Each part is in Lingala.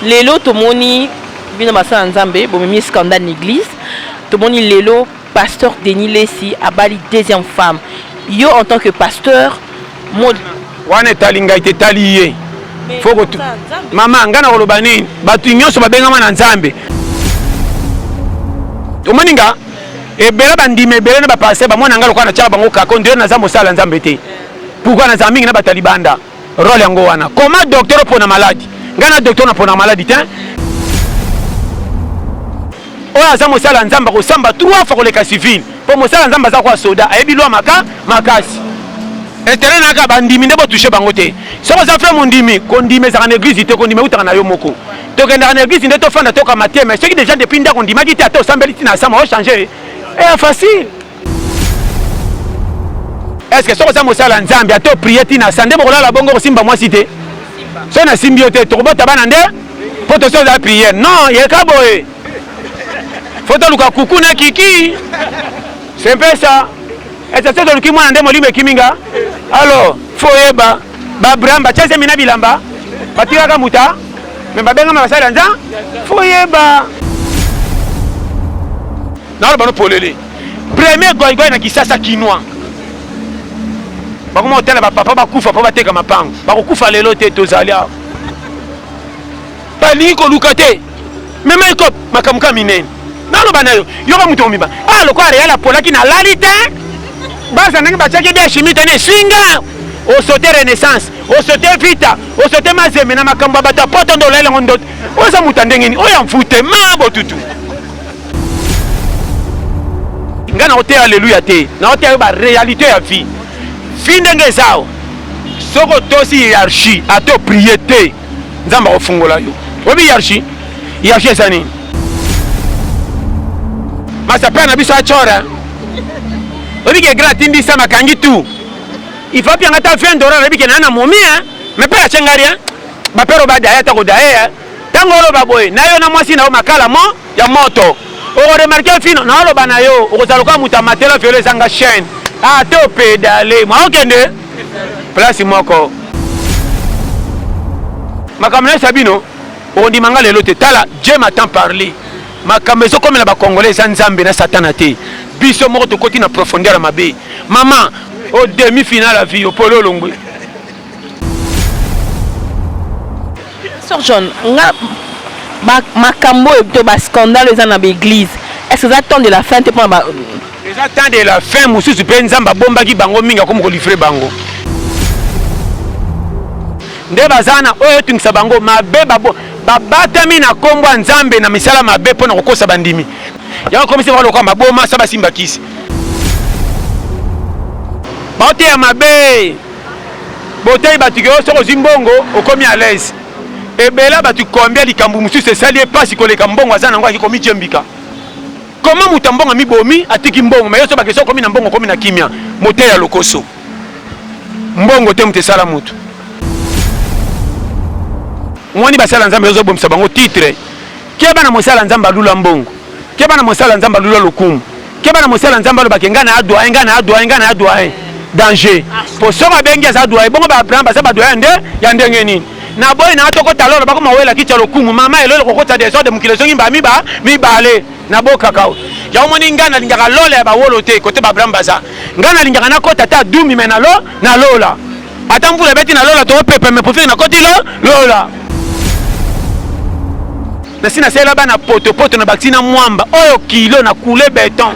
Lelo tomoni bino basala nzambe bomemi scandale l'église. Tomoni lelo pasteur Denis Lesi abali deuxième femme. Yo en tant que pasteur wana talinga ite taliye. Foko tu. Mama ngana koloba nini? Batu nyonso babengama na nzambe. Tomoni nga ebele bandime ebele na bapase bamona ngalo kwa na tshaba bango kako ndio na zambo sala nzambe te. Pourquoi na zamingi na batalibanda? Role yango wana. Comment docteur pour na maladie? Ngana docteur na pour na maladie te? Oya za mosala nzamba ko samba 3 fois koleka civil. Po mosala nzamba za kwa soda ayebi lwa makasi. Etele naka bandimi ndebo toucher bango te. Soko za frère mondimi kondime za na église te kondime utaka na yo moko. Tokenda na église ndeto fanda toka matie mais ceux qui déjà depuis ndako ndima ki te ato sambeli tina sama o changer. Eh facile. Est-ce que soko za mosala nzamba ato prier tina sande bokola la bongo simba moi cité. So na simbiote to bota bana nde po to so za prier. Non, yeka boye. Faut luka kuku na kiki. C'est un peu ça. Et c'est ça que moi ndé molime kiminga. Alors, faut eba ba bramba tchese mina bilamba. Batira ka muta. Mais ba benga masala nza. Faut eba. Na ba no polele. Premier goy na kisasa kinwa. Ba ko hôtel ba papa ba kufa pa ba teka mapango. Ba ko kufa lelo te tozalia. Bali ko lukate. Même ko makamuka minene. Nalo banayo yoka muto mimba lo kwa reala pola ki na lalite basa nanga bachake bia chimite ne singa o sauter renaissance o sauter vita o sauter mazeme na makambo bata poto ndo lele ngondo o za mutandengeni o ya mfute mabo tutu ngana ote alléluia te na ote ba réalité ya vie findenge zao soko tosi hiérarchie ato prier nzamba ofungola yo obi hiérarchie esani Masa pena biso achora. Obike gratindi sama kangi tu. Ifa pia ngata $20 obike na momia. Mepela chengaria. Ba pero ba daya ta ko daya. Tango lo baboy. Na yo na mwasi na o makala mo ya moto. O remarquer fino na lo bana yo. O zaluka mutamatela fiole zanga chaîne. Ah to pedale. Mo okende. Place moko. Makamna sabino. O ndi mangale lote tala Dieu m'entend parler. Makamezo comme la Congolais nzambe na satana te biso moko to koti na profondeur mabe maman au demi-finale la vie au polo longwe Sir John nga makambo to ba scandale za na église est-ce que ça attend de la fin te pour ba les attend de la fin mususu pe nzamba bomba ki bango minga comme ko livrer bango nde bazana oyo tungisa bango mabe babo babatami na kombo nzambe na misala mabe pona kokosa bandimi ya komisi ba lokwa maboma saba simba kisi baote ya mabe botei batike soko zimbongo okomi à l'aise ebela batu kombia likambu mususu esali epasi koleka mbongo azana ngo akikomi jembika comment mutambonga mibomi atiki mbongo mais yoso bakeso komi na mbongo komi na kimia mote ya lokoso mbongo te mutesala mutu mwani basala nzambe yozo bomisa bango titre keba na mosala nzamba lula mbongo keba na mosala nzamba lula lokumu keba na mosala nzamba lo bakengana ngana adwa danger po soka bengi za adwa bongo ba bramba za badwa nde ya ndenge nini na boy na atoko talolo bako mawela kicha lokumu mama elolo kokota des ordres mukile zongi mi bale na boka kao ya omoni ngana lingaka lola ya ba wolo te kote ba bramba za ngana lingaka na kota ta dumi mena lo na lola atamvula beti na lola to pepe me profite na koti lola na sina sela bana poto na baktina mwamba oyo kilo na couler béton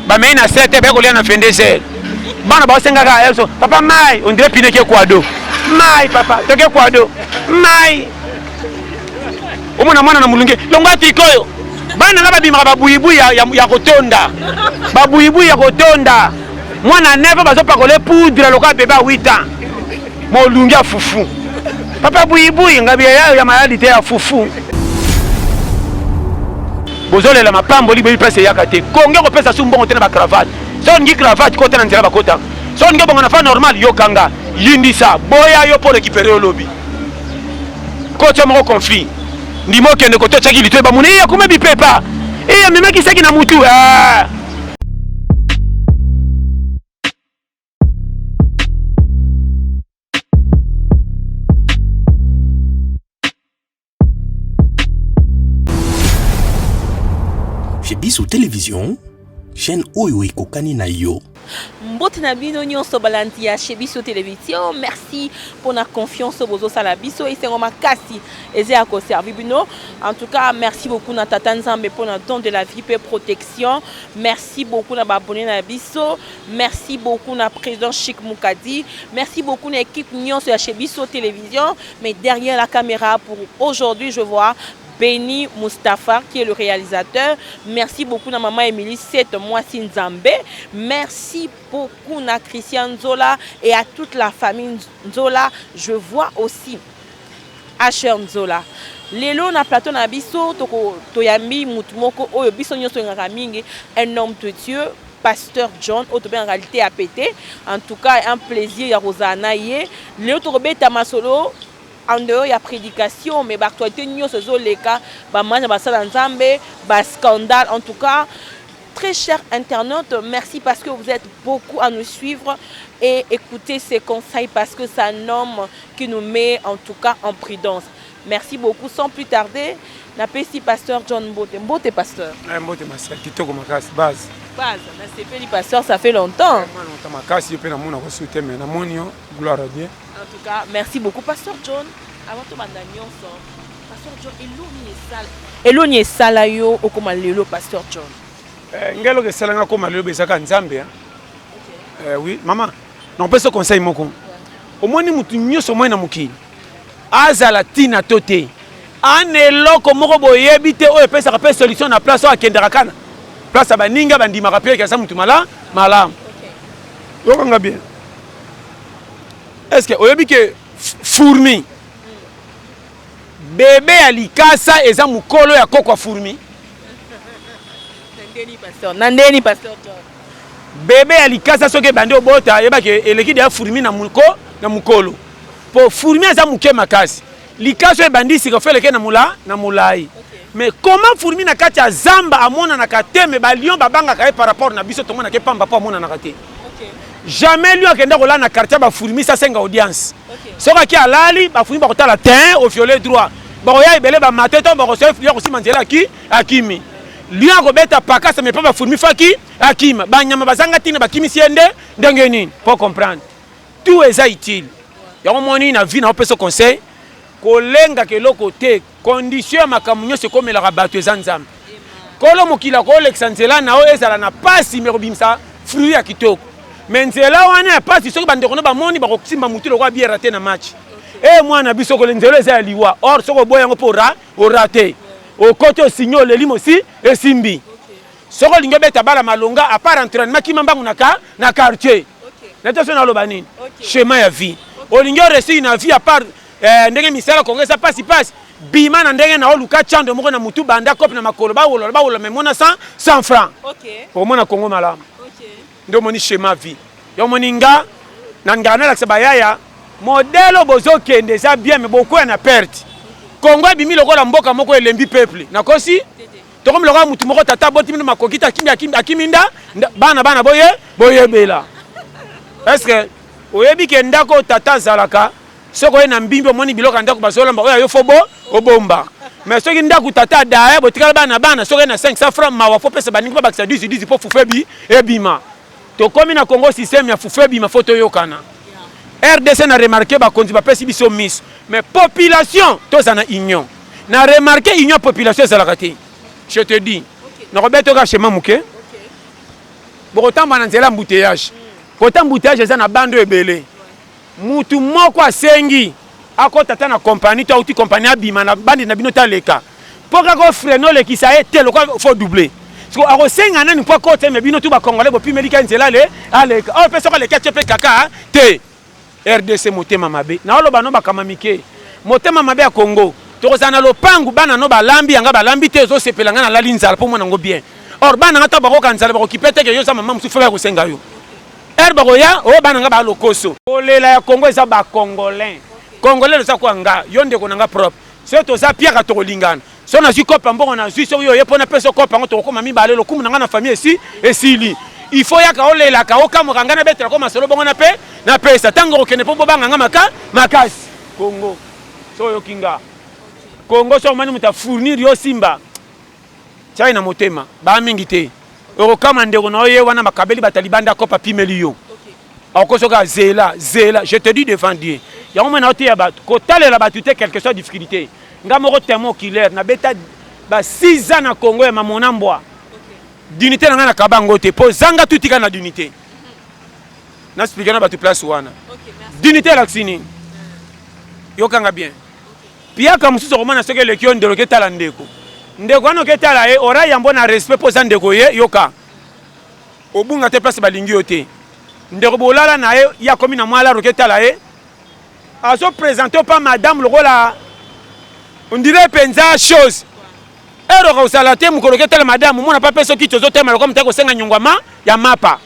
ba mei na sete ba ko lia na fendesel bana ba senga ka eso papa mai on dirait pine ke kwado mai papa to ke kwado mai omona mwana na mulunge longati koyo bana ngaba bimaka babuyibu ya kotonda babuyibu ya kotonda mwana neve bazopa kole poudre loka beba 8 ans mo lungia fufu papa buyibuyi ngabi yayo ya mayadi te ya fufu bozolela mapambo libo pese yakate konge ko pesa sumbongo te na ba cravate so ngi cravate ko te na nzela bakota so ngi bongo na fa normal yo kanga yindisa boya yo pour récupérer lobby ko te mo conflit ndimo kende ko to tsaki litwe ba muni ya kuma bipepa e ya memaki saki na mutu Chez Biso Télévision, chaîne Oyo Kokani na yo. Mbote na bino nyonso balandi ya chez Biso Télévision. Merci pour la confiance au bozo salabiso et c'est vraiment makasi eze à servir bino. En tout cas, merci beaucoup na tata Nzambe pour le don de la vie et protection. Merci beaucoup na abonné na biso. Merci beaucoup na président Chic Moukadi. Merci beaucoup na équipe nyonso ya chez Biso Télévision. Mais derrière la caméra pour aujourd'hui, je vois Béni Mustafa qui est le réalisateur. Merci beaucoup à maman Émilie 7 mois Nzambe. Merci beaucoup à Christian Nzola et à toute la famille Nzola. Je vois aussi Asher Nzola. Lelo na plateau na biso toyambi mutumoko oyo biso nyonso ngaka mingi un homme de Dieu. Pasteur John, en réalité à péter. En tout cas, un plaisir ya Rosana yé. Léo Torobeta Masolo. En dehors, il y a prédication, mais l'actualité, nous sommes les cas, scandale. En tout cas, très chers internautes, merci parce que vous êtes beaucoup à nous suivre et écouter ces conseils parce que c'est un homme qui nous met en tout cas en prudence. Merci beaucoup. Sans plus tarder, n'appelle-t-il Pasteur John Mbote. Mbote Pasteur. Mbote Pasteur, qui te comme base. Base, c'est fait pasteur, ça fait longtemps. Gloire à Dieu. En tout cas, merci beaucoup, Pasteur John. Avant tout, Pasteur John, Eloni est salayo au Komalelo, Pasteur John. Ngelo que salanga Komalelo, Besaka Nzambe. Oui, maman, non pas ce conseil moko. Au moins, nous sommes sur moi na mukili. Azala tina tote. Anelo komoko boyebite o epesa ka solution na place à Kendarakana. Place à Baninga bandima rappeler que ça mutumala malam. OK. Yo bien. Est-ce que oyebi que fourmi bébé alikasa eza mukolo ya kokwa fourmi nandeni pasteur John bébé alikasa soke bande obota yeba ke eleki de fourmi na mukolo po fourmi eza muke makasi likaso ebandi sika fele ke na mulai mais comment fourmi na kati ya zamba amona na kateme ba lion babanga ka par rapport na biso tomona ke pamba po amona na kate. Jamais lui a kenda kola na quartier ba fourmi ça senga audience. Soka ki alali ba fourmi ba kotala teint au violet droit. Ba oya ibele ba mateto ba kosof lui aussi manzela ki akimi. Lui a kobeta paka ça mais pas ba fourmi faki akima. Ba nyama bazanga tina ba kimi siende ndenge nini pour comprendre. Tout est utile. Ya moni na vie na opeso conseil kolenga ke lokote condition makamunyo se comme la rabattu zanzam. Kolo mokila ko lexanzela na o ezala na pasi merobimsa fruit ya kitoko. Mais nzela wana pasi soki bandeko no bamoni bakosimba mutu lokwa bien raté na match. Eh mwana biso ko nzela eza liwa or soko boya ngo pora o raté. Au côté signal le limo si et simbi. Soko lingo beta bala malonga à part entraînement ki mambangu na quartier. Neto so na lo banini. Schéma ya vie. O lingo resi na vie à part ndenge misala kongesa pasi bima na ndenge na oluka chando moko na mutu banda kopi na makolo ba wolo memona 100 francs. OK. Au mona Congo malamu. Ndo moni schéma vie. Yo moninga na ngana la sabayaya modelo bozo kende za bien mais beaucoup na perte. Congo bimi lokola mboka moko elembi peuple. Nakosi to comme lokola mutu moko tata boti mino makokita akiminda bana boye bela. Est-ce que oyebi ke ndako tata zalaka soko na mbimbi moni biloka ndako bazolamba oya yo fobo obomba. Mais soki ndako tata dae botikala bana soko na 500 francs mawa fo pesa baningi ba bakisa 10 pour fufebi ebima. To komi na Congo système ya fufebi ma photo yokana. RDC na remarqué ba konzi ba pesi biso miss. Mais population to za na union. Na remarqué union population za la kati. Je te dis. Na Roberto ka chema muke. Bokotamba na nzela embouteillage. Kota embouteillage za na bando ebele. Mutu moko asengi akota na compagnie to outi compagnie abima na bandi na bino taleka. Poka ko freno le ki sa été le faut doubler. Parce que akosenga nani po côté mais bino tout ba congolais bo pi médical nzela le ale o peso ko le ketchepe kaka te RDC motema mabe na oloba no bakamamike motema mabe ya Congo to kozana lopangu bana no balambi yanga balambi te zo sepelanga na lalinzala po mona ngo bien or bana ngata ba ko kanzala ba ko kipete ke yo za mama musufa ya kosenga yo ba ko ya o bana nga ba lokoso olela ya Congo eza ba congolais le za ko nga yo ndeko nanga propre c'est to za pierre to lingana. Si on a eu copain, on a eu sur yo, on a fait copain, on a comme ami balé le coup, on a na famille ici et si il faut ya ka ole la ka oka mo ngana betra comme solo bon na pe ça tango ke ne po banga makas Congo so yo kinga Congo so mani muta fournir yo simba tya na motema ba mingi te okama ndeko na oye wana makabeli batalibanda ko papi melio akosoka zela je te dis devant Dieu ya mona ote ya bato kotalela bato te quelque chose difficulté ngamoko témoin oculaire na beta ba 6 ans na Congo ya mamona mbwa dignité na nga na kabango te po zanga tutika na dignité na expliquer na bato place wana dignité la ksini yokanga bien piaka mususu komona soki eleki yo ndelo ketala ndeko ndeko wana oketala ye ora yambo na respect po za ndeko ye yoka obunga te place balingi yo te ndeko bolala na ye ya komi na mwala roketala ye azo présenter pas madame lokola on dirait penza chose ero ko sala te mukolo ketala madame mona pa peso ki tozo tema lokola mtako senga nyongwama ya mapa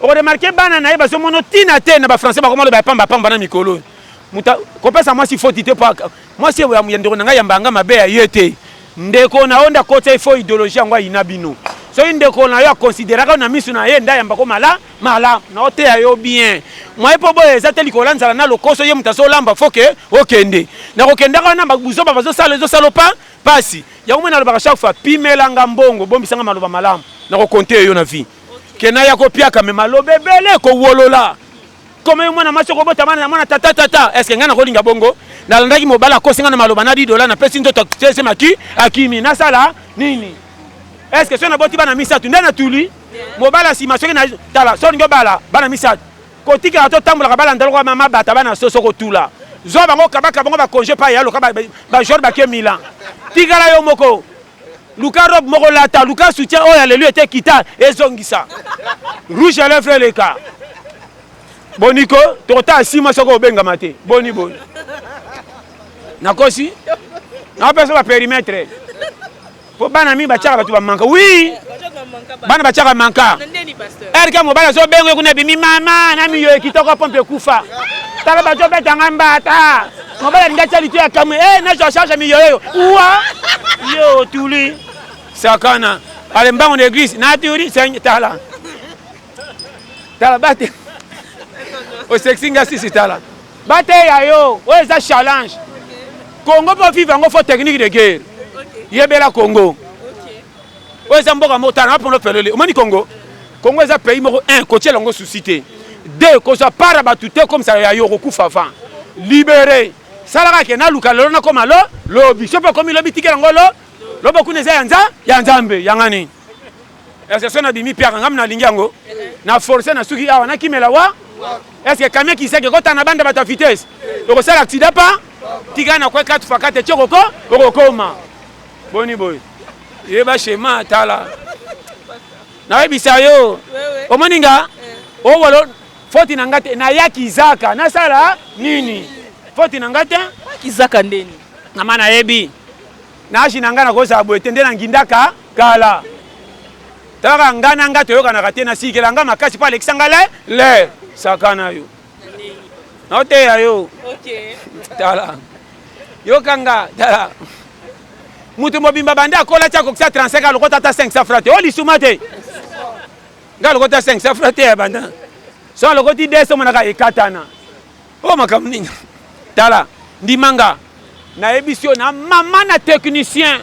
o remarquer bana na ye baso mono tina te na ba français ba komalo ba pamba pamba na mikolo muta kopesa moi si faut tite pa moi si ya ndeko na nga yambanga mabe ya yete ndeko na onda kota ifo idéologie ngwa inabino so ndeko na yo considérer na misu na ye nda yamba ko mala na ote ya yo bien moi po boye za teli ko lanza na lokoso ye mutaso lamba foke okende na kokenda kana babuzo bazo sala zo salopa pasi ya komona lo ba chaque fois pimelanga mbongo bombisanga maloba malamu na ko compter yo na vie kena ya ko piaka me malobe bele ko wolola comme moi na macho ko bota mana mwana tata est-ce que ngana ko linga bongo na landaki mobala ko singa na maloba na $10 na pesi ndoto tese maki akimi na sala nini est-ce que sona boti bana misatu ndana tuli mobala si macho na tala so ngo bala bana misatu ko tika to tambola ka bala ndalo ko mama bata bana soso ko tula zo bango kabaka bango ba congé pa ya lo ka ba jour ba ke Milan tika la yo moko Luka robe moko lata Luka soutien oh alléluia était kita ezongisa rouge à lèvres les cas boniko tokota 6 mois soko benga mate boni nakosi na pesa ba périmètre po bana mi ba tchaka batu ba manka oui bana ba tchaka manka erika mo bana so bengo kuna bimi mama na mi yo kitoko pompe kufa tala ba jo beta ngambata mo bana ndacha litu ya kamwe na jo charge mi yo uwa yo tuli sakana ale mbango d'église na turi tala bate au sexinga si tala bate ya yo o eza challenge Congo pour vivre en faute technique de guerre yebela Congo o eza mboka motana pour no pelele o moni Congo est un pays moko un côté longo suscité deux ko ça para batute comme ça ya yo kokufa fa libéré salaka ke na luka lona comme alo lobi so pas comme lobi tikela ngolo lobo kuneza ya nzambe yangani est-ce que ça na bimi pierre ngam na lingango na forcer na suki awa na kimela wa est-ce que camion qui sait que quand on a bande à ta vitesse donc ça l'accident pas tika na kwa 4x4 tchoko okokoma boni boy yeba shema tala na ebisa yo omoninga o wolo foti na ngate na yaki zaka na sala nini foti na ngate kizaka ndeni na mana yebi na shi na ngana ko sa bo etende na ngindaka kala taka ngana ngate yo kana katena sikela ngama makasi pa Alexandre le sakana yo note ya yo okay tala yo kanga tala mutu mobimba banda kola cha koksa 35 alokota ta 500 frate o lisumate ngalo kota 500 frate ya banda so alokoti 200 monaka ekatana o makamninga tala ndimanga na ebisio na mama na technicien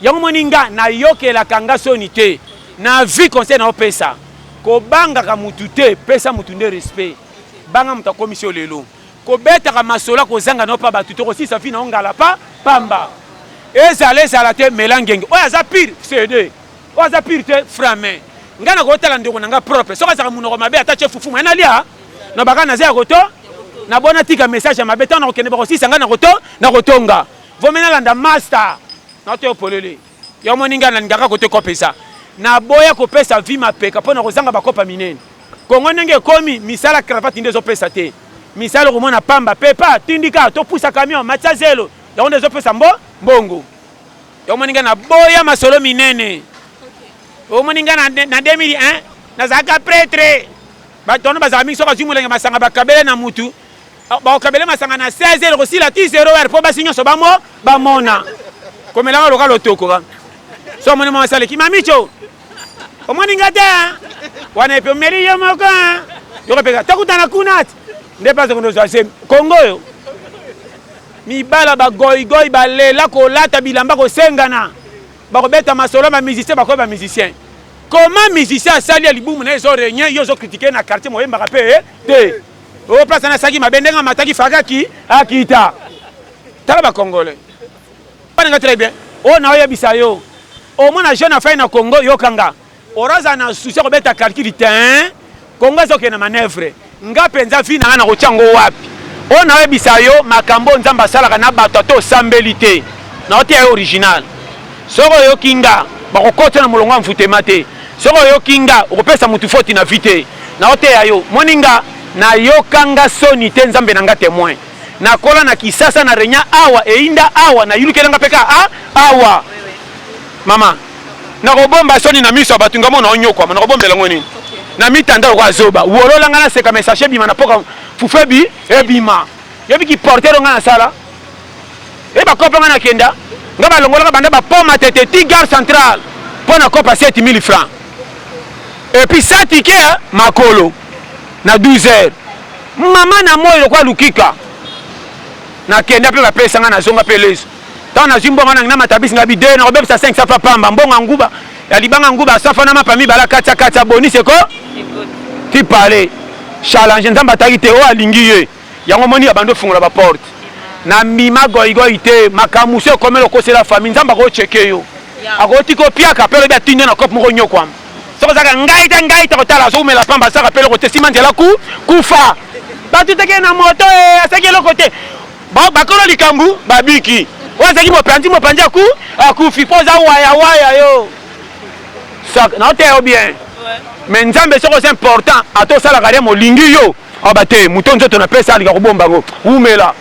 yango moninga na yokela kanga sonité na vie conseil na opesa ko banga ka mutu te pesa mutu nde respect banga muta commission lelo ko beta ka masola ko zanga no pa batu to ko si sa fi na ngala pa pamba ezala te melangenge oya za pire cd oya za pire te frame ngana ko tala ndeko nanga propre so ka za munoko mabe ata che fufu mwana lia no baka na za koto na bona tika message mabe ta na ko kende ba ko si sanga na koto na kotonga vomena landa master na to polele yo moninga na ngaka kote ko pesa na boya ko pesa vie mapeka pona ko zanga bakopa minene kongo ndenge komi misala cravate ndezo pesa te misala ko mona pamba pepa tindika to pusa camion macha zelo ya ndezo pesa mbongo yo moninga na boya masolo minene o moninga na 2001 na zaka prêtre ba tono bazami so ka zimulenge masanga bakabele na mutu ba kabele masanga na 16 ko sila 10 po basinyo so ba mona komela lo ka lotoko so moni mama sale ki mamicho o moninga ta wana epe meri yo moko yo ko peka takutana kunat nde pas ko ndo se Congo yo mi bala ba goy ba lela ko lata bilamba ko sengana bakobeta masolo ba musicien bakoba musicien. Comment musicien asali ya libumu na ezo régner yo zo critiquer na quartier moyemba rapé te. O place na saki mabendenga mataki fakaki akita. Tala ba congolais. Pas très bien. O na oya bisayo. O mona jeune afai na Congo yo kanga. Oraza na souci kobeta calcul terrain. Congo zo ke na manœuvre. Nga penza fina na kochango wapi. O na oya bisayo makambo nzamba salaka na bato to sambelité. Na ote original. Soko yo kinga bakokota na molongo mfutema te. Soko yo kinga okopesa mutu foti na vite. Na ote ayo moninga na yo kanga soni te nzambe na nga témoin. Na kola na kisasa na renya awa einda awa na yulukelanga peka awa. Mama na kobomba soni na miso batunga mona onyokwa na kobombela ngoni. Na mitanda kwa zoba. Wolola ngana seka message bima na poka fufebi ebima. Yebi ki porter ngana sala. E ba kopa ngana kenda. Ngaba longola banda ba poma tete Tigard Central pour na kopa 7000 francs. Et puis ça ticket makolo na 12 heures. Mama na moyo kwa lukika. Na kenda pe ba pesa ngana zonga pelezo. Tant na jimbo ngana na matabisi ngabi de na obebisa 500 fa pamba mbonga nguba. Ya libanga nguba safa na mapami bala kacha boni seko. Ti parler. Challenge nzamba takite o alingi ye. Yango moni abando fungola ba porte. Na mima goigoi te makamusio komelo kose la famille nzamba ko cheke yo akoti ko piaka pele bia tinye na kop moko nyokwa soko zaka ngai ta kotala zo mela pamba saka pele ko tesima ndela kufa batu teke na moto asaki lo kote ba kolo likambu babiki wazaki mo panja akufi poza waya yo sak na te bien mais nzambe soko c'est important ato sala kare mo lingi yo abate mutonzo to na pesa alika kobomba ngo umela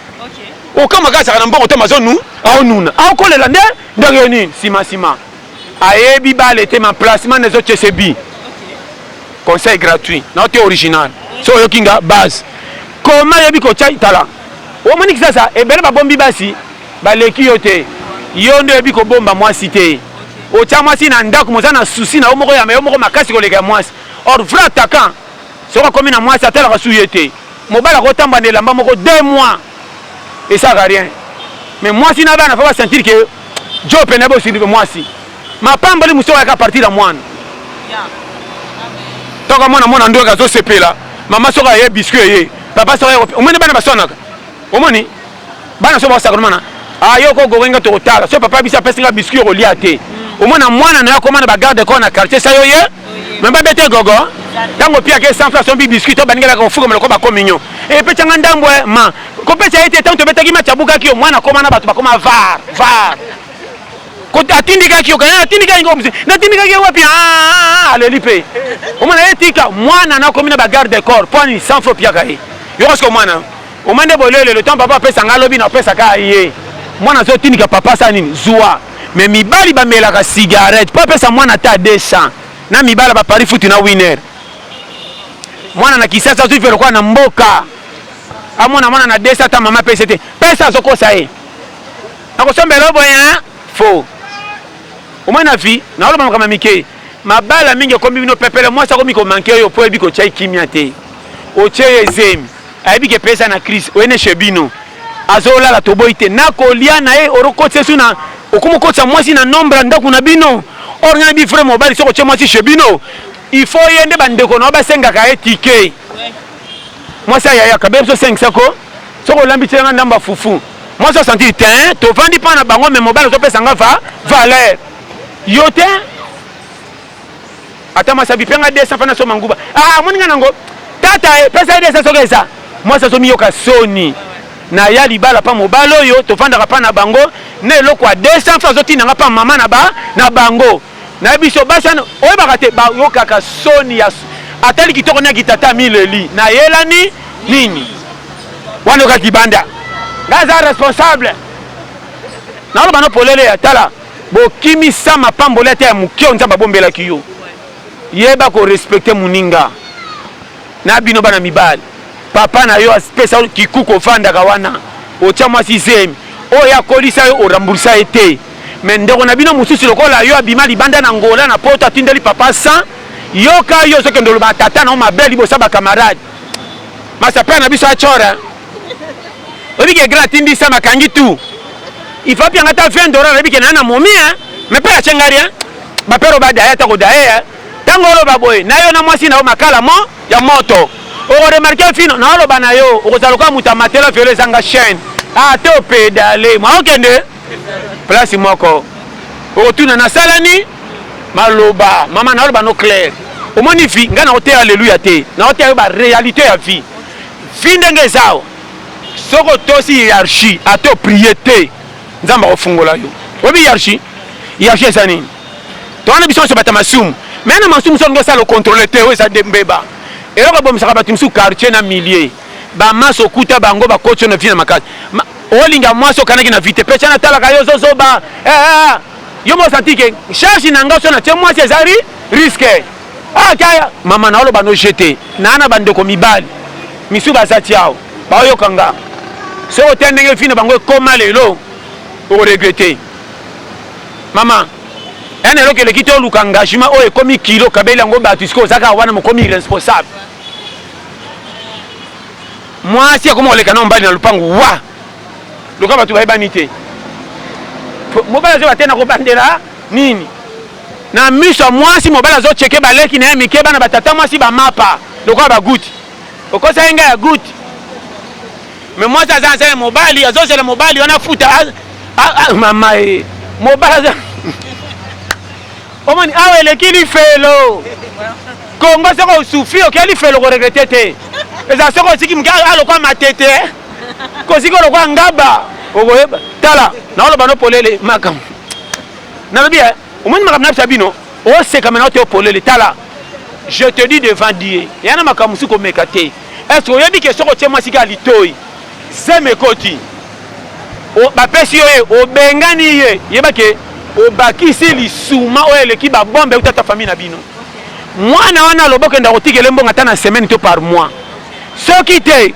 o kama kasa na mbongo te mazonu aonuna akolela ndenge nini sima ayebi bale te ma placement des autres CB conseil gratuit na te original so yo kinga base comment yebi ko chai tala o moni kisasa ebele ba bombi basi baleki yo te yo ndo yebi ko bomba mwasi te o cha mwasi na ndako mozana souci na omoko ya moko makasi ko lega mwasi or vrai attaquant so ko komi na mwasi atala ka suyete mobala ko tamba ne lamba moko 2 mois. Et ça va rien. Mais moi si naba na fa sentir que Joe penabo si moi si. Ma pamba li muso ka partir à moi. Toka mona ndo ka zo sepela. Mama soka ye biscuit ye. Papa soka o moni bana basona. O moni bana so ba sakromana. Ayo ko gowenga to tala. So papa bisa pesinga biscuit o liate. O mona mwana na komana ba garde ko na quartier sa yo ye. Même pas bête gogo. Tango pia ke 100 francs son biscuit to baningela ko fuko meloko ba communion. Et pe changa ndambo ma. Ko pe cha ete tanto beta ki machabuka ki o mwana koma na batu ba koma var. Ko atindika ki o kana atindika ngo mzi. Na atindika ki wapi alelipe. O mwana etika mwana na komina ba garde corps poni 100 francs pia kai. Yo ko mwana. O mande bolele le temps papa pesa ngalobi na pesa ka ye. Mwana zo tindika papa sa nini zuwa. Mais mibali ba melaka cigarette papa pesa mwana ta 200. Na mibala ba pari futi na winner. Mwana na kisasa tu vile kwa na mboka. Amona mwana na desa ta mama PCT. Pesa zoko sae. Akosombe lobo ya fo. Omwana vi na olo mama kama mike. Mabala mingi ko mbino pepele mwasa ko miko manke yo po ebiko chai kimia te. Oche ezem. Aibike pesa na crise oene shebino. Azola la toboite na kolia na e orokotse suna. Okumokotsa mwasi na nombra ndaku na bino. Or ngana bi frère mobile soko che mwasi shebino. Il faut yende bandeko na ba senga ka etike. Moi ça yaya kabem so 5 sako. Soko lambi tsenga ndamba fufu. Moi ça sentir tin to vandi pa na bango mais mobile to pesa nga valeur. Yote ata ma sabi penga 200 fana so manguba. Moninga nango. Tata pesa 200 soko esa. Moi ça so miyoka soni. Na ya libala pa mobile oyo to vanda pa na bango ne loko 200 francs zo tinanga pa mama na bango. Na biso basana oyo bakate ba yokaka soni ya atali kitoko na kitata mileli na yela nini wana ka kibanda ngaza responsable na lo bana polele ya tala bo kimi sama pambolete ya mukio nzamba bombela kiyo yeba ko respecter muninga na bino bana mibali papa na yo special kikuko fanda kawana o chama sizemi o ya kolisa yo orambursa ete mendeko na bino mususu lokola yo abima libanda na ngola na poto atindeli papa sa yoka yo soke ndolo batata na mabeli bosa ba camarade masa pena biso achora obike gratindi sa makangi tu il faut bien ngata $20 obike na momi mais pas la chengari hein ba pero ba daya ta ko daya tango lo ba boy na yo na mwasi na o makala mo ya moto o remarquer fino na lo ba na yo o zaloka mutamatela viole zanga chaîne ah te pédale moi okende place moko o tuna na salani maloba mama na lo ba no clair o moni fi ngana ote alléluia te na ote ba réalité ya vie fi ndenge zao soko tosi hiérarchie ato priété nzamba ofungola yo obi hiérarchie ezani to ana biso so bata masum mais na masum so ngo sala contrôler te o eza dembeba et là ba msaka batu msu quartier na millier ba maso kuta bango ba coach na vina makati olinga mwaso kanaki na vite pecha na tala kayo zo ba yo mo santike cherche na ngaso na te mwasi ezari risque kaya mama na lo bano jeter na ana bande ko mibali misu ba satiao ba yo kanga so otendenge fina bango koma lelo o regretter mama ene loke le kito luka engagement o ekomi kilo kabeli ngo batu siko zaka wana mokomi responsable moi si akomo le kanon mbali na lupangu wa luka batu ba banité mobala zo batena ko bandela nini na miso moi si mobala zo cheke baleki na mike bana batata moi si ba mapa luka ba good okosa enga ya good mais moi ça ça mobali azo c'est le mobali on a futa mama mobala omoni awe le kili felo kongo soko souffrir okeli felo ko regretter te eza soko siki mga alo kwa matete ko siko lo kwa ngaba okoyeba tala na olo bano polele makam na bien omoni makam na sabino o se kamena te polele tala je te dis devant Dieu yana makam suko mekate est-ce que oyebi ke soko tshema sika litoi seme koti o ba pesi yo o bengani ye yeba ke obakisi lisuma oyo eleki babombe utata famille na bino mwana wana loboko enda kotikele mbongo ata na semaine to par mois soki te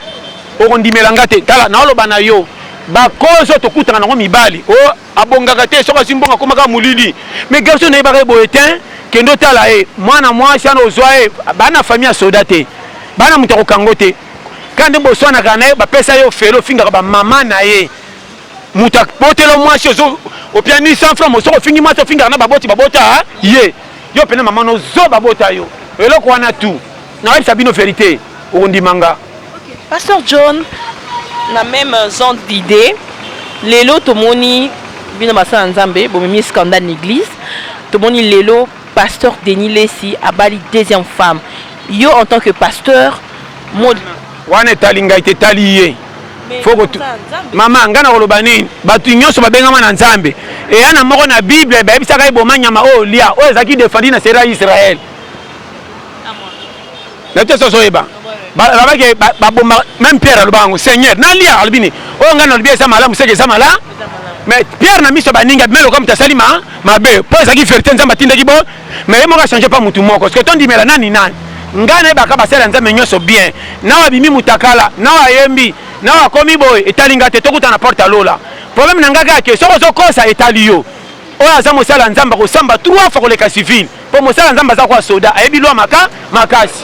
okondimelanga te tala na oloba na yo bakozo tokutanga nango mibali o abongaka te soki asi mbongo akomaka molili mais garçon na yebaka eboye te kendo tala mwana mwasi ana ozwa bana famille ya soda te bana moto akokango te kande boswanaka na ye bapesa yo felo ofingaka bamama na ye moto akotela mwasi ozo opiani 100 francs mosoko fingi mwasi ofingaka na baboti babota ye yo pene mama nozo babota yo eloko wana tu na yebisa bino vérité okondimanga. Pasteur John na même genre d'idée lelo tomoni bino basala nzambe bomemi scandale l'église tomoni lelo pasteur Denis Lesi abali deuxième femme yo en tant que pasteur mod wana etalinga ite taliye foko mama ngana koloba nini batu nyonso babengama na nzambe eyana moko na bible bayebisaka eboma nyama oyo lia oyo ezalaki defandi na sera ya Israel nate soso yeba babake babomba même Pierre aloba yango Seigneur nalia alobini oyo ngana alobi eza malamu seke eza mala mais Pierre na miso baninga melo comme tasali mabe po ezalaki vérité nzambe atindaki bo mais ye moko achange pas mutu moko parce que tondimela nani ngana yebaka basala nzambe nyonso bien nawa bimi mutakala nawa yembi nawa komi boy etalinga te tokuta na porte alola problème na ngaka ke soko zokosa etali yo oyo aza mosala nzambe kosamba 3 fois koleka civil po mosala nzambe aza kwa soda ayebi lwa makasi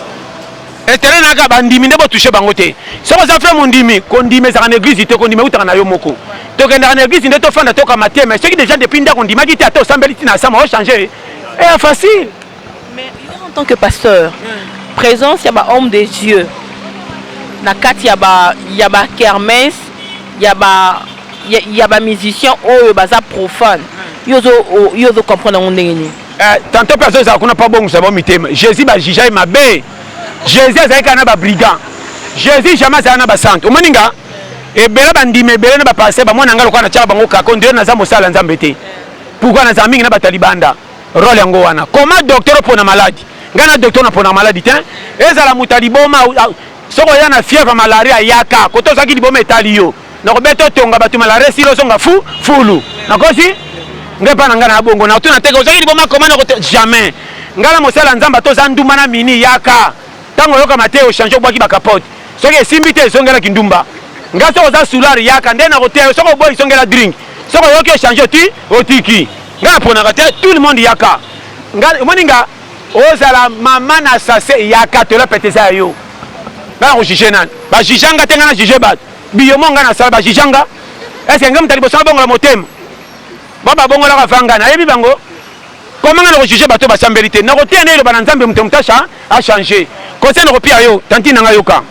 etere naka bandimi nde botouche bango te soko za frère mondimi kondima ezaka na église te kondima utaka na yo moko tokendaka na église nde tofanda tokama te mais soki déjà depuis ndako ondimaki te ata osambeli ti na sama ochange est facile. Mais en tant que pasteur présence ya ba homme de Dieu na kati ya ba kermesse ya ba musicien oyo baza profane yozo comprendre ndenge ni tantôt personne ça kuna pas bon ça va mitema Jésus ba jija mabe Jésus azalika na ba brigand Jésus jamais za na ba saint omoninga ebele bandime ebele na ba passer ba mona ngalo kwa na tshaba bango kako ndio na za mosala nzambe te pourquoi na za mingi na ba talibanda rôle yango wana comment docteur pour na maladie ngana docteur na pour na maladie te ezala mutaliboma soko ya na fièvre malaria yaka koto zaki liboma etali yo na kobeto tonga batu malaria silo songa fulu nakosi ngepa na ngana bongo na tuna teka zaki liboma komana koto jamais ngala mosala nzamba to za ndumba na mini yaka tango yoka mateo change bwaki ba capote soki esimbi te esongela kindumba nga soko za sulari yaka nde na kote soko boy isongela drink soko yoki change otiki nga ponaka te tout le monde yaka nga moninga ozala mama na sase yaka te la peteza yo ba ko jije nan ba jijanga tenga na jije bat biyomo nga na sala ba jijanga est-ce que ngam tali bosala bongo la motema baba bongo la kafanga na yebi bango comment on rejuger bato ba sambelité na kotia ne le bananzambe mutamtasha a changer conseil no kopia yo tanti na yoka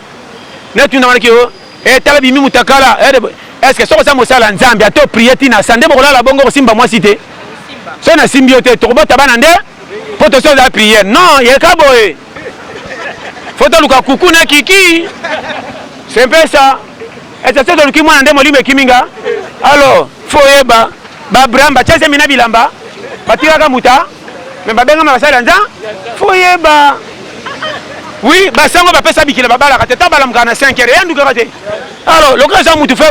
na tu na malaki yo tala bimi mutakala est-ce que soko sa mosala nzambe ato prier tina sande bokola la bongo simba moi cité so na simbiote to kobota bana nde poto so la prière non yeka boye faut luka kuku na kiki c'est un peu ça et c'est ça luki mwana nde molime kiminga alors faut yeba ba bramba chese mina bilamba batika muta mais babenga masala nza faut yeba oui basango bapesa bikila babala kateta balamka na 5 heures yandu kate alors le grand mutu fait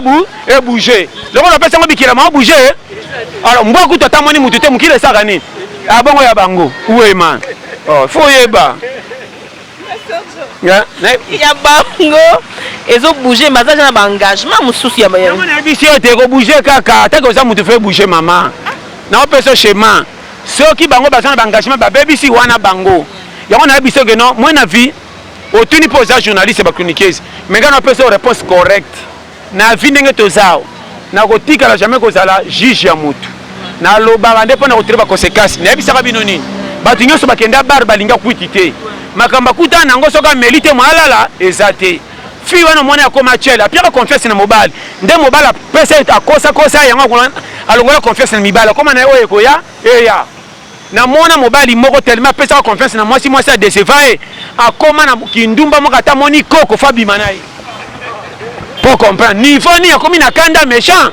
et bouger le grand bapesa bikila ma bouger alors mboku tata moni mutu te mukile saka ni abongo ya bango oui man oh faut yeba ya bango ezo bouger mazaje na ba engagement mususu ya ba ya mona bisi ote ko bouger kaka ta ko za mutu fait bouger mama na opeso schéma soki bango bazana ba engagement ba bebisi wana bango yango na biso que non moi na vie otuni posa journaliste ba chroniqueuse mais quand on peut une réponse correcte na vie ndenge tozao na kotika la jamais kozala juge ya mutu na loba ndé pona kotreba conséquence na bisaka bino nini batu nyonso bakenda bar balinga kuitité makamba kuta nango soka melite mwalala ezate fi wana mwana ya koma chela pia confiance na mobile nde mobile pesa akosa yango alongola confiance na mibala koma na oyo ekoya eya na mona mobali moko tellement pesa confiance na mwasi a décevae akoma na kindumba moko ata moni koko fabi manai pour comprendre niveau ni akomi na kanda méchant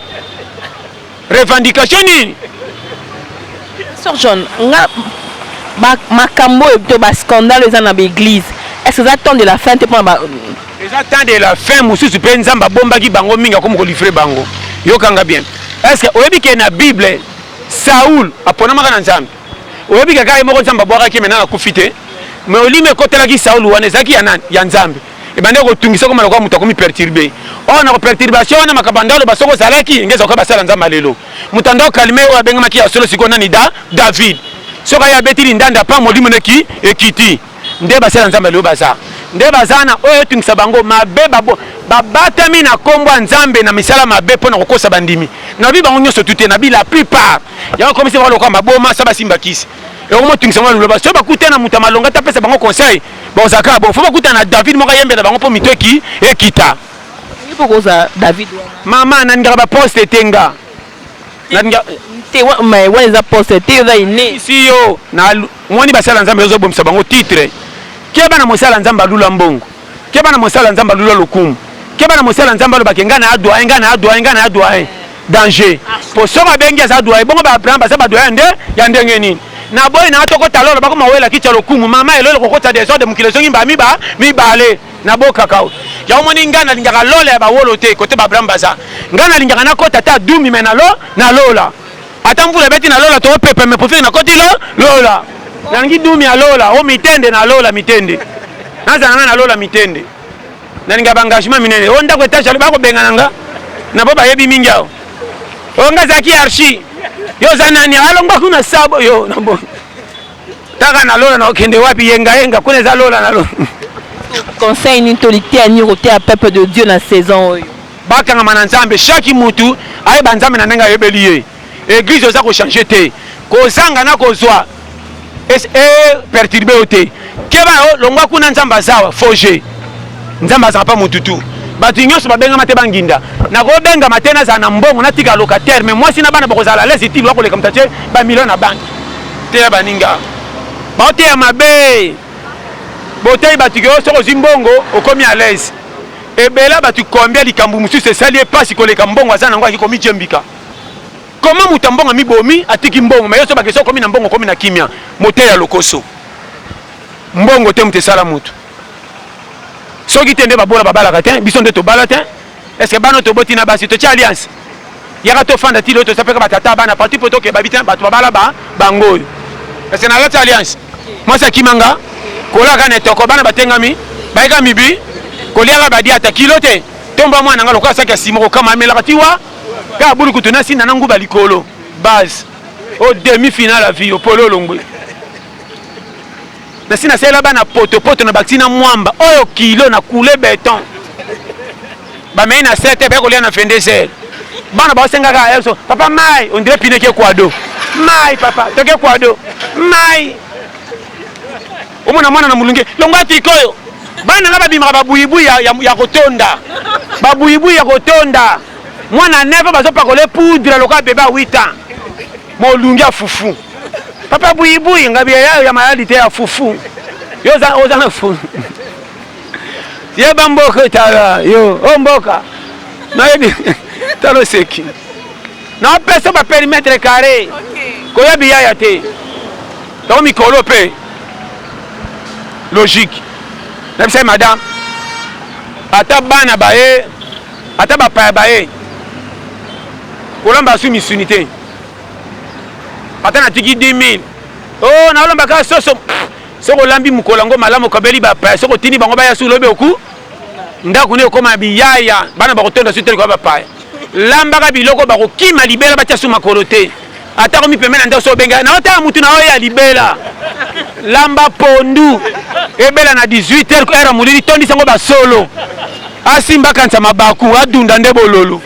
revendication ni Sir John nga makambo to ba scandale eza na l'église est-ce que ça temps de la fin te pour ba déjà temps de la fin mususu pe nzamba bombaki bango minga comme ko livrer bango yokanga bien est-ce que oyebi ke na bible Saoul aponamaka na nzambe oyebi kaka moko nzamba bwakaki mena akufite mais olime kotelaki Saoul wana ezaki ya nani ya nzambe ebande kotungisa koma lokwa mutu akomi perturbe oyo na perturbation wana makabandalo basoko zalaki ngeza ko basala nzamba lelo mutando kalme oyo abengamaki ya solo siko nani David soka ya betili ndanda pa molimo neki ekiti nde basala nzamba lelo baza nde bazana oyo tungisa bango mabe babatami na kombo nzambe na misala mabe pona kokosa bandimi na bi bango nyonso tuté na bi la plupart ya komisi ba lokwa maboma sa basimba kisi et au moins tungisa bango loba so bakuta na muta malonga ta pesa bango conseil bon zaka bon faut bakuta na David moka yembe na bango po mito ki ekita ipo za David mama na ngara ba poste tenga na ngara te mais wana za poste te za ine si yo na mwani basala nzambe zo bomisa bango titre keba na mosala nzamba lula mbongo keba na mosala nzamba lula lokumu keba na mosala nzamba lo bakenga na adwa danger po soka bengi za adwa bongo ba Abraham ba za adwa nde ya ndenge nini na boy na atoko talolo bako mawela kicha lokumu mama elolo kokota desordre mukilezo ngimba mibale na bo kakao ya omoni ngana lingaka lola ya ba wolote kote ba Abraham baza ngana lingaka na kota ta dumi mena na lola ata mvula beti na lola to pepe me profite na koti lola nangi dumi ya lola o mitende na lola mitende naza na lola mitende nalinga bangashima minene onda kwetasha bako bengananga na baba yebi mingi ao onga zaki archi yo zanani alongwa kuna sabo yo nabo taka na lola na okende wapi yenga kuna za lola na lola conseil ni tolité ani roté à peuple de Dieu na saison oyo bakanga mananzambe chaque mutu aye banzambe na nenga yebeliye église oza ko changer te ko zanga na ko zwa perturber ote keba longwa kuna nzamba zawa foger nzamba za pa mututu batu nyonso babenga mate banginda na ko benga matena za na mbongo na tika locataire mais moi sina bana bakozala lesi tilo ko leka mtache ba million na banque te baninga ba te ya mabe botei batu ko soko zimbongo okomi à l'aise ebela batu kombia likambu mususu esali epasi koleka mbongo aza nango akikomi jembika comment mutambonga mibomi atiki mbongo mais yo so bakeso komi na mbongo komi na kimia moteya lokoso mbongo te mutesala mutu soki te nde babola babalaka te biso nde tobala te est ce que bana toboti na basi totia alliance yaka tofanda ti lo tosapeka batata bana parti poto ke babi te bato babala bango oyo est ce que nalati alliance mwasi akimanga kolaka na etoko bana batengami bayeka mibi koliaka badi ata kilo te tomba mwana nga lokola saki ya sima kokama amelaka ti wa mpe abulu kutu na nsinda na nguba likolo base o demi final ya vie opolo olongwe na si nasala bana poto na bakiti na mwamba oyo kilo na coulé béton bamei na 7 pe kolia na 22 heures bana basengaka yeso papa mai on dirait pineke kwado mai papa toke kwado mai omona mwana na mulunge longa tikoyo bana nga babimaka babuyibu ya kotonda babuyibu ya kotonda mwana neve bazopakole poudre loka bebe a 8 ans molungi ya fufu papa buyibuyi nga bia ya mayalite ya fufu yo oza na fu yeba mboka tala yo o mboka nayebi talo seki na pesa ba perimetre carré koya biya ya te to mikolo pe logique na bisa madame ata bana bae ata ba pa bae kolamba su misunité ata na tiki 10 000 oh na olamba ka soso soko lambi mukolango malamu kabeli ba pa soko tini bango ba ya su lobe oku ndako ne koma biyaya bana ba kotonda su tele ko ba pa lamba ka biloko ba ko kima libela ba tia su makolo te ata ko mi pemena ndo so benga na ota mutu na oya libela lamba pondu ebela na 18h era mulili tondi sango ba solo asimba kanza mabaku adunda nde bololo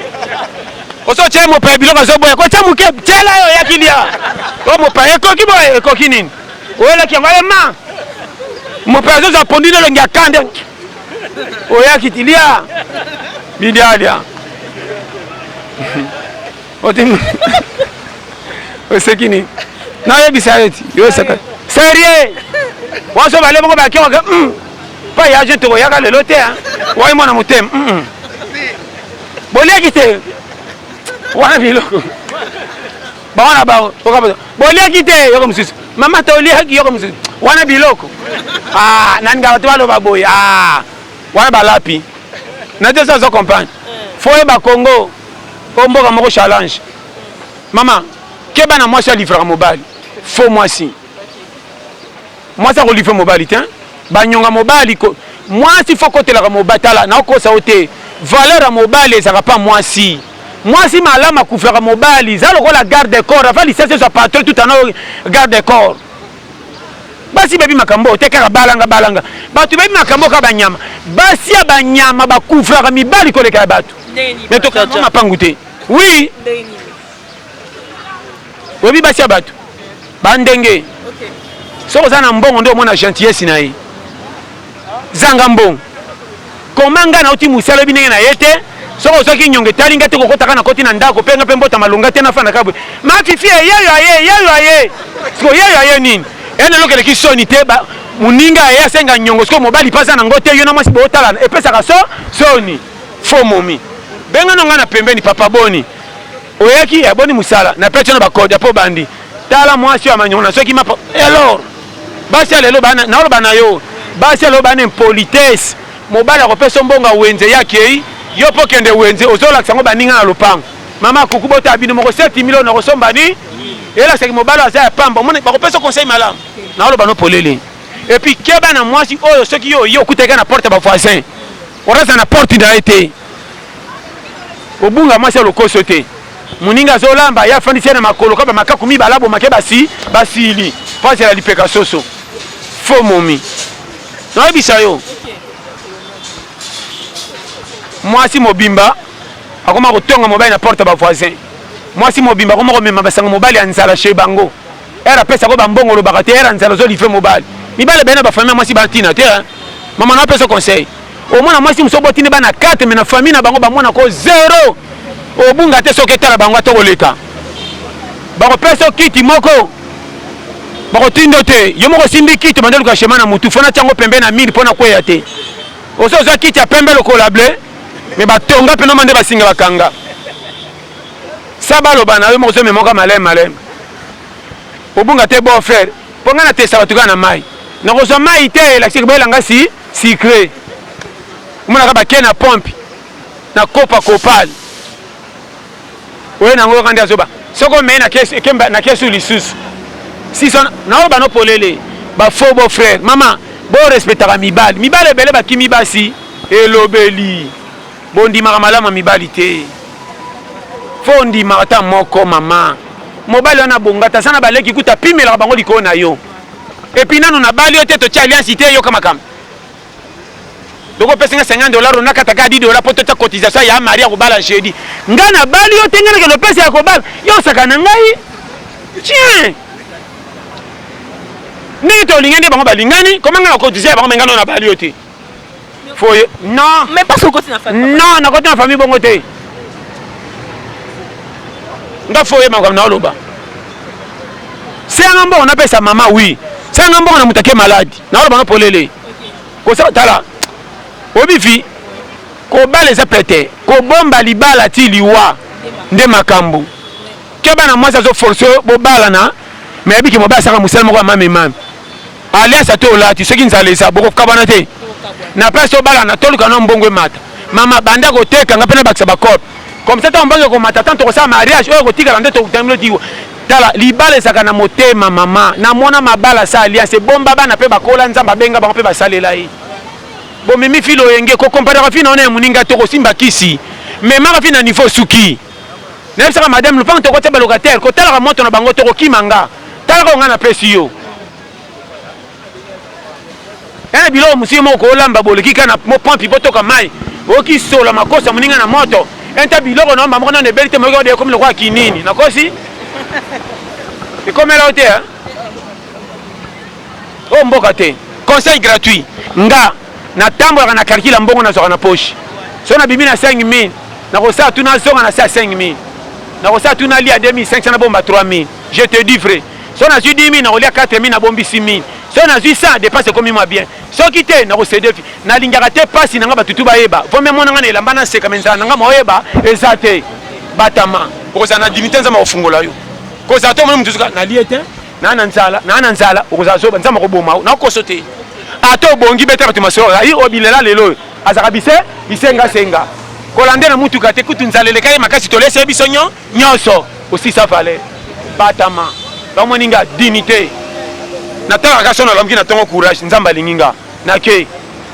oso che mo pa biloko zo boya ko cha muke tela yo yakilia o mo pa ekoki boy ekoki nini wala ki ngale ma mo pa zo za pondu le ngia kande o yakitilia bidialia otim o sekini na yebisa yeti yo saka sérieux waso bale boko ba kyoka pa ya je to yaka lelo te wa imona mutem bolia kite wana biloko bawana ba okaba bolia kite yoko msisi mama to lia ki yoko msisi wana biloko nanga watu balo baboya wana balapi na te zo comprendre foye ba Congo omboka moko challenge mama keba na mwasi livra mobile fo mwasi mwasi ko livre mobile tiens banyonga mobile ko mwasi fo kotela mobatala na ko sa ote valeur à mobile ezaka pas mwasi mwasi malama kufera mobile za lokola garde corps avant licence so patron tout en garde corps basi bebi makambo tekaka balanga batu bebi makambo ka banyama basi ya banyama bakufera mibali ko leka batu mais to ka mapangute oui webi basi ya batu bandenge soko zana mbongo ndo mona gentillesse na ye zanga mbongo komanga na uti musala binenge na yete soko soki nyonge talinga te kokota na koti na ndako penga pembota malunga te na fana kabwe mafifi yeyo aye siko yeyo aye nini ene lokele ki soni te ba muninga aye asenga nyongo siko mobali pasa na ngote yo na mwasi botala epesa ka soni fo momi benga no ngana pembeni papa boni oyaki ya boni musala na pecho na bakodi apo bandi tala mwasi wa manyona soki mapo alors basi lelo bana na bana yo basi lelo bana impolitesse mobali akopesa mbonga wenze yake yo pokende wenze ozola sango baninga na lopango mama kukubota abino moko 7 millions na kosomba ni ela seki mobali aza ya pamba mona bakopesa conseil malamu na lo bano polele et puis keba na mwasi oyo soki yo kuteka na porte ba voisin orasa na porte da été obunga mwasi lokoso te muninga zolamba ya fandisi na makolo kaba makaku mi balabo makeba basili fasi la lipeka soso fo momi na ebisa yo mwasi mobimba akoma kotonga mobali na porte ba voisin mwasi mobimba akoma komema basanga mobali ya nzala chez bango era pesa ko bambongo lo bakate era nzala zo life mobali mibale bena ba famille mwasi batina te mama na pesa conseil au moins mwasi musobotine bana 4 mais na famille na bango ba mona ko 0 obunga te soki etala bango atokoleka bakopesa kiti moko bakotindo te yo moko simbi kiti bande luka shema na mutu fona tiango pembe na 1000 mpona kweya te osoza kiti ya pembe lokola ble me batonga mpe nomande basinga bakanga sa baloba na yo moko so memoka malema obunga te bon frère mponga na tesa batuka na mai nakozwa mai te lakisiki boyelanga sikre omonaka bake na pompe na kopa kopale oye nango kandi azoba soko me na kesu lisusu siso na bano polele ba faux beau frère mama bo respectaka mibali ebele bakimi basi elobeli bondimaka malama mibali te fo ndimaka ta moko mama mobali wana bongata sana baleki kuta pimelaka bango likolo na yo epi nano na bali yo te totia alliance te yoka makambo toko pesinga $50 na kataka $10 poto ta cotisation ya Maria ko bala jeudi ngana bali yo tengana ke lo pesa ya ko bala yo sakana ngai tiens ni to lingani bango balingani comment ngana cotiser bango mengano na bali yo te faut non mais pas au côté na famille non na côté na famille bongo te nga faut yema comme na loba c'est un bon on appelle ça maman oui c'est un bon on a mutake malade na loba na polele ko sa tala obifi ko bala eza prêté ko bomba libala ti liwa nde makambo ke bana mwasa zo force bo bala na mais abiki mo ba saka musel moko mame mame alias ato olati soki nzala eza boko kabana te na place obala na toluka na mbongo mata mama banda ko teka nga pena bakisa bakop comme ça ta mbongo ko mata tant ko sa mariage oyo ko tika nde to tamilo diwo tala libala ezaka na motema mama na mona mabala sa alias bomba bana pe bakola nzamba benga bango pe basalela yi bon mimi filo yenge ko comparer fina ona muninga to ko simba kisi mais mara fina niveau suki na saka madame le pan to ko teba locataire ko tala moto na bango to ko kimanga tala ko ngana pesi yo bilo musimo ko lamba boleki kana mo pompi botoka mai oki sola makosa muninga na moto enta biloko no mama na nebelite mo ko de comme le roi kinini na kosi et comme là hotel oh mboka te conseil gratuit nga na tambola na calcul mbongo na zoka na poche so na bibi na 5000 na ko sa tu na zonga na sa 5000 na ko sa tu na lia 2500 na bomba 3000 je te dis frère so na 10000 na ko lia 4000 na bombi 6000 so na 100 dépasse comme moi bien so kité na ko céder na lingaka te passe na nga batutu ba yeba vont même mona nga na elamba na seka menza na nga mo yeba ezate batama ko za na dignité nzama ofungola yo ko za to mo mtuzuka na liete na nzala ko za so nzama ko boma na ko sote ato bongi bete batu masoro ai obilela lelo azaka bisenga senga kolande na mutuka te kutu nzalele kai makasi tolese biso nyonso aussi ça fallait batama ba moninga dignité na tala ka sona lomki na tongo courage nzamba linginga na ke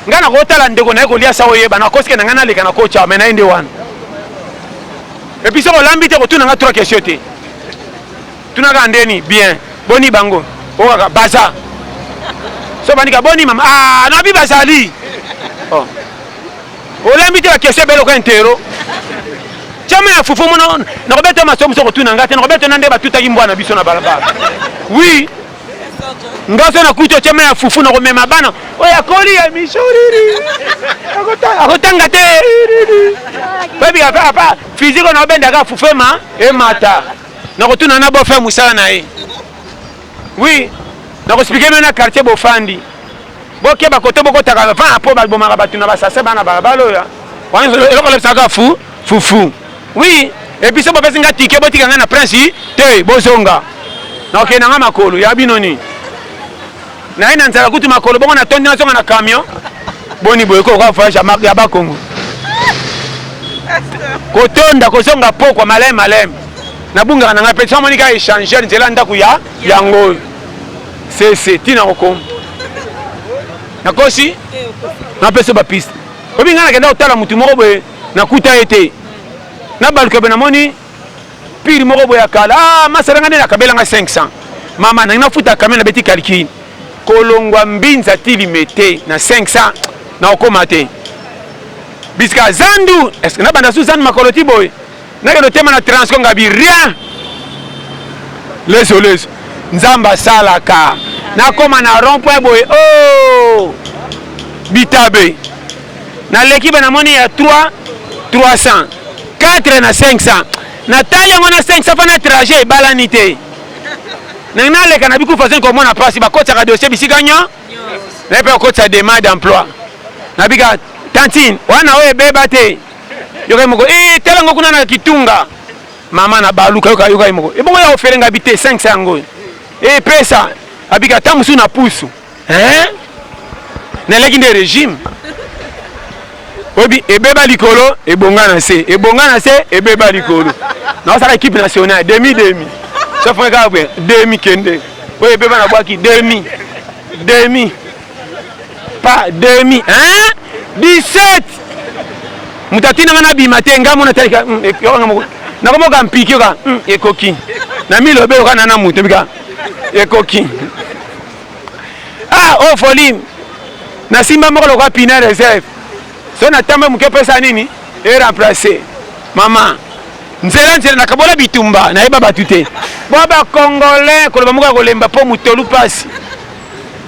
ngana ko tala ndeko na ko lia sawo yeba na koske na ngana leka na kocha mais na ende wana et puis so lambi te ko tuna nga trois questions te tuna ka ndeni bien boni bango o ka baza so banika boni mama na bi bazali oh olambi te la question belo ko intero chama ya fufu mono na ko beto masomo so ko tuna ngate na ko beto nande batuta kimbwana biso na balabala oui ngaso na kucho chama ya fufu na ko mema bana oya koli ya mishoriri akotanga te baby apa physique na benda ka fufema e mata na ko tuna na bo fa musala na e oui na ko expliquer na quartier bofandi boke ba koto boko taka fa po ba bomaka batu na basase bana balabalo ya wana eloko le saka fufu oui et puis so ba pesinga ticket botika nga na prince te bozonga na ok na nga makolo ya binoni na ina nzala kutu makolo bongo na tondi na songa na camion boni boye ko ka fa ya ba Kongo kotonda kozonga pokwa malem na bunga na nga pe so monika échanger nzela ndaku ya yango c'est tina okom na kosi na peso ba piste obi ngana kenda otala mutu moko boye na kuta ete na baluka be na moni pire moko boye akala masara ngane na kabela nga 500 mama na ina futa kamera beti calcul kolongwa mbinza tili mete na 500 na okoma te biska zandu est-ce que na banda suzan makoloti boy na ke do tema na transkonga bi rien les nzamba salaka na koma na rond-point boy oh bitabe na l'équipe na moni ya 300 4 na 500 na tali yango na 500 fa na trajet balanité na leka na biku façon comme on a passé ba kota dossier bisika nyo na pe kota demande d'emploi na bika tantine wana oye beba te yoka moko telango kuna na kitunga mama na baluka yoka moko bongo ya oferenga bité 500 ngo pesa abika tamusu na pusu na leki de régime obi ebeba likolo ebonga na se ebeba likolo na sala équipe nationale demi ça fait ka bwe demi kende oye ebeba na bwaki demi pas demi 17 mutatina ngana bimate ngamo na talika na komo ka mpiki ka ekoki na milo be kana na mutu bika ekoki oh folie na simba moko lokwa pina reserve so na tamba muke pesa nini e remplacer mama nzela nakabola bitumba na yeba batute bo ba congolais ko ba muka kolemba po mutolu pasi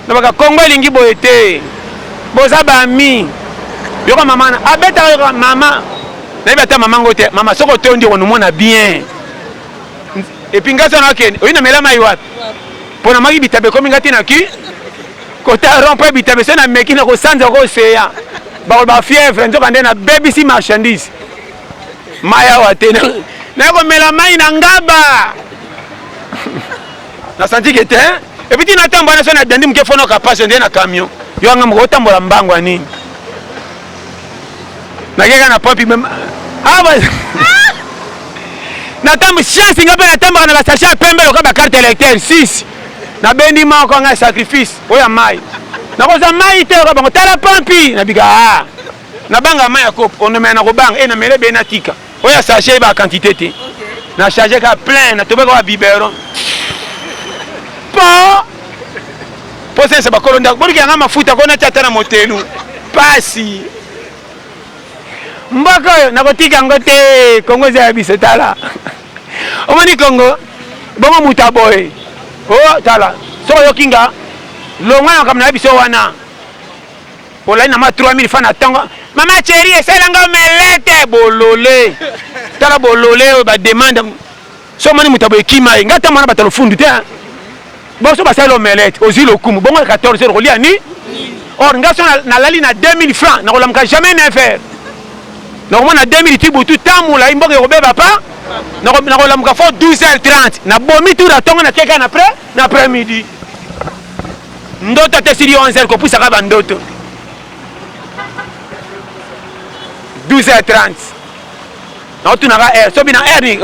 na baka Congo lingi boyete boza ba mi yoko mama na abeta yoko mama na yeba ta mama ngote mama soko tondi ko numona bien et puis ngaso na ken oyina mela mai wapi pona magi bitabe ko mingati na ki ko ta rompe bitabe so na meki na ko sanza ko seya ba fièvre nzoka ndena baby si marchandise maya watena na ko mela mai na ngaba na santi que te et puis na tambo na so na dandi mke fono ka passe ndena camion yo ngam ko tambola mbango nini na keka na pompi même aba na tambo chance ngabe na tambo na sachet pembe ko ba carte électeur 6 na bendi ma ko nga sacrifice oya mai na ko za mai te ko bango tala pompi na biga na banga mai ko on me na ko banga e na mele be na tika oya sachet ba quantité te na charger ka plein na tobe ko ba biberon po sense ba kolonda boli ki nga mafuta ko na tata na motelu pasi mbaka na ko tika ngote Kongo za biso tala omani Kongo bongo mutaboy oh tala so yo kinga longa kama na biso wana ola na ma 3000 fana tango mama chérie eselanga melete bolole tala bolole ba demande so mani mutaboy kima ngata mwana batalo fundu te bon so basalo melete ozilo kumu bongo 14 heures kolia ni or ngaso na lali na 2000 francs na kolamka jamais ne faire na komona 2000 tibutu tamula imboke kobeba pa na kolamka fo 12h30 na bomi tout na tongo na keka na après midi ndoto te siri 11h ko pusa ka bandoto 12h30 na otuna ka air so bina air ni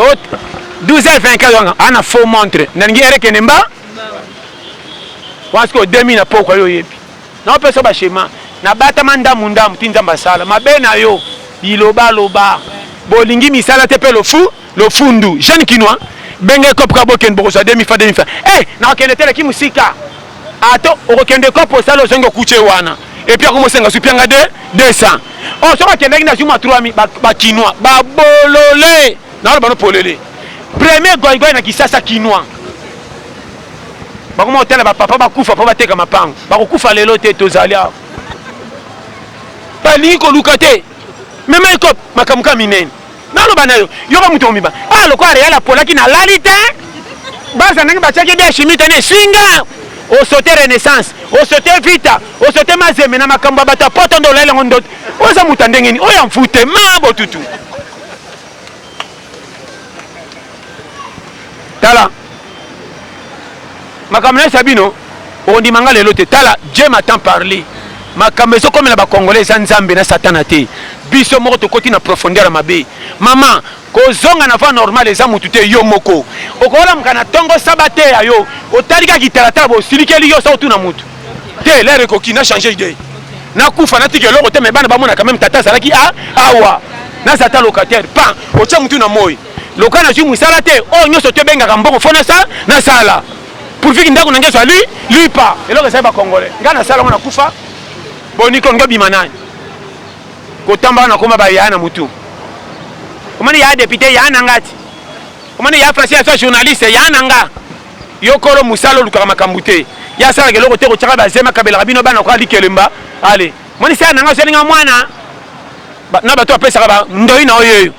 12h24 ana faux montre na ngi ere kenemba wasko 2000 na poko yo yebi na peso ba shema na bata manda munda mutinza mbasala mabe na yo iloba loba bolingi misala te pe lo fundu jeune kinois benge kop ka boken boko sa demi fa eh na okende tele ki musika ato okende kopo salo zongo kuche wana et puis akomo senga supianga de 200 oh so okende na juma 3000 ba kinois ba bolole na ba no polele premier goy na kisasa kinois bakomo hôtel ba papa ba kufa pa ba teka mapango ba ko kufa lelo te tozalia ba liko lukate même un cop makamuka minene nalo banayo yoka muto miba alo kwa reala pola kina lalite baza nangi bachake bia chimite ne singa o sauter renaissance o sauter vita o sauter mazeme na makamba bata poto ndo lele ngondo oza mutandengeni oya mfute mabo tutu tala makamna sabino on dit manga lelo te tala Dieu m'entend parler makambe so comme na ba congolais nzambe na satana te biso moko to koti na profondeur mabe mama ko zonga na fa normal eza mutu te yo moko okola mkana tongo sabate ya yo otalika kitalata bo silikeli yo sa na mutu te l'air ko kina changer idée na kufa na tike loko te me bana ba mona quand même tata salaki awa na sata locataire pa o tia mutu na moyi lokana ju musala te o nyoso te benga kamboko fona sa na sala pour fiki ndako na ngeso lui pa eloko sa ba congolais ngana sala mona kufa boniko ngobi manani kotamba na koma ba yana mutu omani ya député yana ngati omani ya français ya journaliste yana nga yokoro musalo lukaka makambute ya sala keloko te ko tsaka ba zema kabela rabino bana ko ali kelemba ale moni sa nanga selinga mwana na bato apesa ba ndoi na oyeyo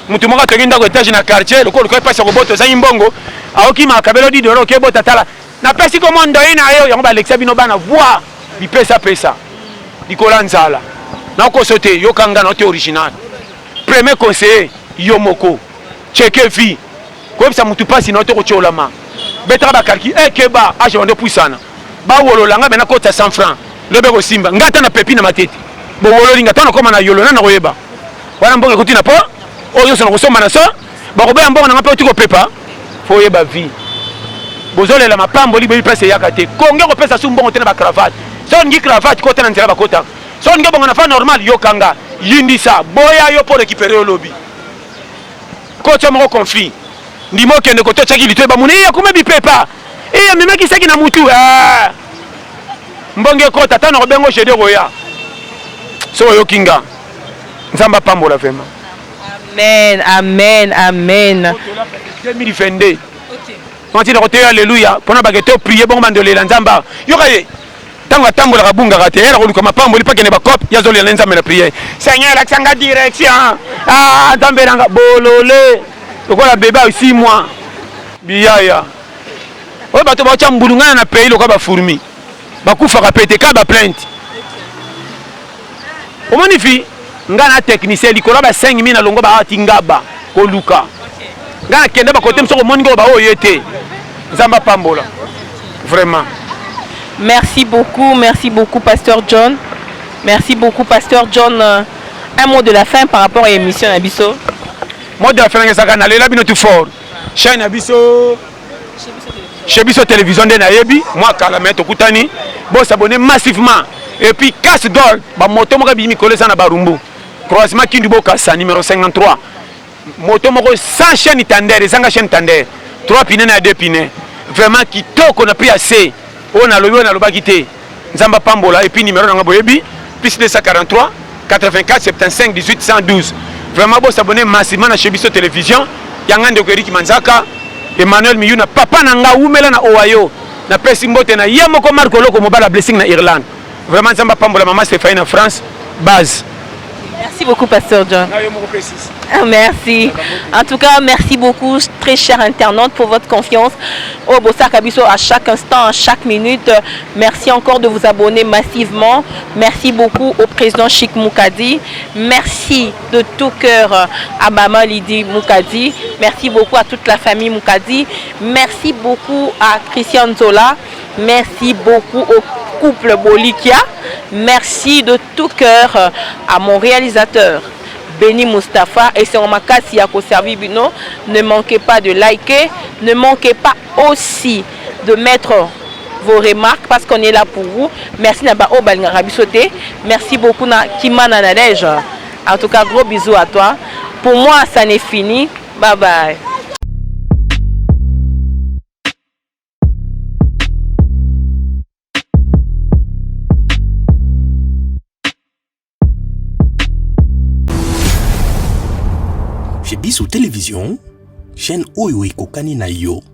mutu moka tokinda ko etage na quartier lokolo ko pesa ko boto za imbongo aoki makabelo di doro ke bota tala na pesi ko mondo ina yo yango ba lexa bino bana voix bi pesa dikola nzala na ko sote yo kanga na te original premier conseiller yo moko cheke vi ko bisa mutu pasi na to ko cholama betra ba kalki keba a je wande puisana ba wolola nga bena ko ta 100 francs lebe ko simba ngata na pepi na matete bo wololi ngata na koma na yolo na ko yeba wana mbongo ko tina po oyo so na ko somba na so ba ko be mbongo na ngape otiko pepa fo yeba vi bozolela mapambo libo pesa yakate konge ko pesa su mbongo tena ba cravate so ngi cravate ko tena nzela ba kota so ngi bongo na fa normal yo kanga yindisa boya yo pour récupérer lobby ko temo ko conflit ndimo kende ko tochaki litwe ba muni ya kuma bipepa e mema kisaki na mutu mbonge ko tata na bengo shede roya so yo kinga Nzamba pambola vraiment. Amen, amen, amen. 2022. On dit de alléluia. Pendant que tu prier bon bande le nzamba. Yokaye. Tango tambola kabunga kate. Era ko kama pambo lipa kene bakop ya zoli lenza me la prière. Seigneur l'accent direction. Ah, tambelanga bolole. Lokola bébé 6 mois. Biyaya. O bato ba chambulungana na pays lokola ba fourmi. Ba kufa ka pété ka ba plainte. O manifi ngana technicien likolo ba 5000 na longo ba tingaba ko luka. Ngana kende ba côté msoko moningo ba oyete. Nzamba pambola. Vraiment. Merci beaucoup, Pasteur John. Merci beaucoup, Pasteur John. Un mot de la fin par rapport à l'émission Abisso. Mot de la fin, c'est que tout fort. Chaîne Abisso. Chez Bisso Télévision de Nayebi. Moi, Kalamé, Tokutani. Bon, s'abonner massivement. Et puis, casse d'or. Moto Moko Bimi Kolesa na Barumbu. Croisement Kindubo Kassa, numéro 53. Moto Moko 100 chaînes Tander, 100 chaînes Tander. 3 pinés à 2 pinés. Vraiment, qui toque, on a pris assez. On a le bagité. Nzamba Pambola et puis numéro dans Boyebi, plus 243 84 75 18 112. Vraiment bon s'abonner massivement à chez Bisso Télévision. Yangande Okeriki Manzaka, Emmanuel Miyuna, papa nanga umela na Ohio, na pesi mbote na yamoko Marco Loko mobala blessing na Irlande. Vraiment Nzamba Pambola maman Stéphanie en France, base. Merci beaucoup, Pasteur John. Merci. En tout cas, merci beaucoup, très chers internautes, pour votre confiance au Bossa Kabiso à chaque instant, à chaque minute. Merci encore de vous abonner massivement. Merci beaucoup au président Chic Moukadi. Merci de tout cœur à Maman Lydie Moukadi. Merci beaucoup à toute la famille Moukadi. Merci beaucoup à Christian Zola. Merci beaucoup au couple Bolikia. Merci de tout cœur à mon réalisateur Béni Mustafa et c'est Makasi Yako Servi Bino. Ne manquez pas de liker, ne manquez pas aussi de mettre vos remarques parce qu'on est là pour vous. Merci Naba Obal Ngarabisote. Merci beaucoup na Kimana Nadej. En tout cas, gros bisous à toi. Pour moi, ça n'est fini. Bye bye. Chez Bisso Télévision, chaîne Oyo Ekokani na yo.